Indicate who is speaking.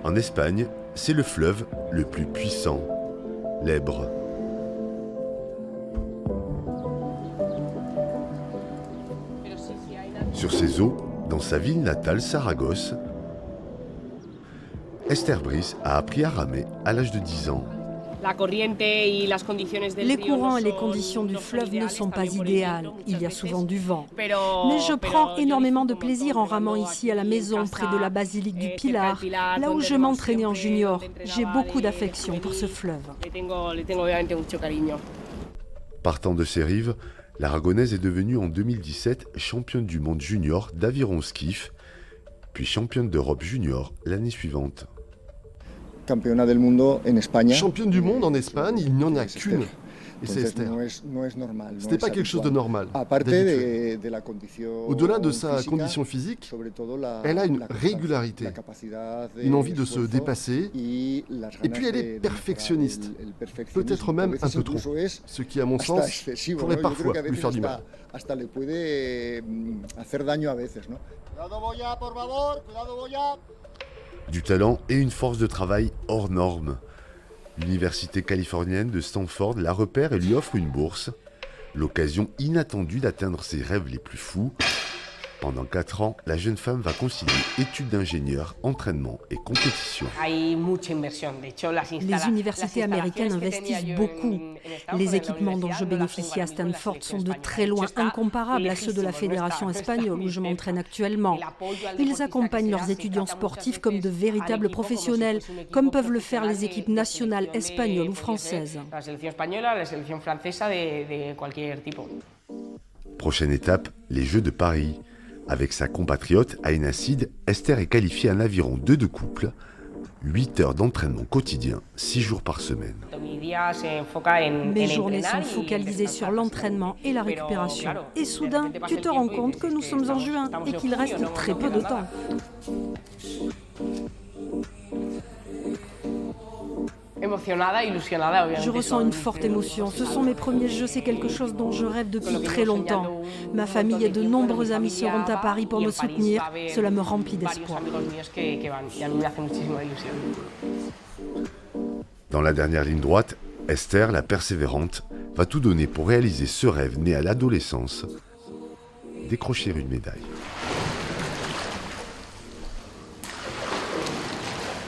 Speaker 1: En Espagne, c'est le fleuve le plus puissant, l'Èbre. Sur ses eaux, dans sa ville natale Saragosse, Esther Brice a appris à ramer à l'âge de 10 ans.
Speaker 2: Les courants et les conditions du fleuve ne sont pas idéales. Il y a souvent du vent. Mais je prends énormément de plaisir en ramant ici à la maison, près de la basilique du Pilar, là où je m'entraînais en junior. J'ai beaucoup d'affection pour ce fleuve.
Speaker 1: Partant de ses rives, l'Aragonaise est devenue en 2017 championne du monde junior d'aviron skiff, puis championne d'Europe junior l'année suivante.
Speaker 3: Championne du monde en Espagne, il n'y en a qu'une. Et c'est Esther. Ce n'est pas quelque chose de normal, d'habituel. Au-delà de sa condition physique, elle a une régularité, une envie de se dépasser, et puis elle est perfectionniste, peut-être même un peu trop, ce qui, à mon sens, pourrait parfois lui faire du mal.
Speaker 1: Du talent et une force de travail hors norme. L'université californienne de Stanford la repère et lui offre une bourse, l'occasion inattendue d'atteindre ses rêves les plus fous. Pendant 4 ans, la jeune femme va concilier études d'ingénieur, entraînement et compétition.
Speaker 2: Les universités américaines investissent beaucoup. Les équipements dont je bénéficie à Stanford sont de très loin incomparables à ceux de la fédération espagnole où je m'entraîne actuellement. Ils accompagnent leurs étudiants sportifs comme de véritables professionnels, comme peuvent le faire les équipes nationales espagnoles ou françaises.
Speaker 1: Prochaine étape, les Jeux de Paris. Avec sa compatriote Aina Sid, Esther est qualifiée en aviron 2 de couple. 8 heures d'entraînement quotidien, 6 jours par semaine.
Speaker 2: Mes journées sont focalisées sur l'entraînement et la récupération. Et soudain, tu te rends compte que nous sommes en juin et qu'il reste très peu de temps. Je ressens une forte émotion. Ce sont mes premiers jeux, c'est quelque chose dont je rêve depuis très longtemps. Ma famille et de nombreux amis seront à Paris pour me soutenir. Cela me remplit d'espoir.
Speaker 1: Dans la dernière ligne droite, Esther, la persévérante, va tout donner pour réaliser ce rêve né à l'adolescence, décrocher une médaille.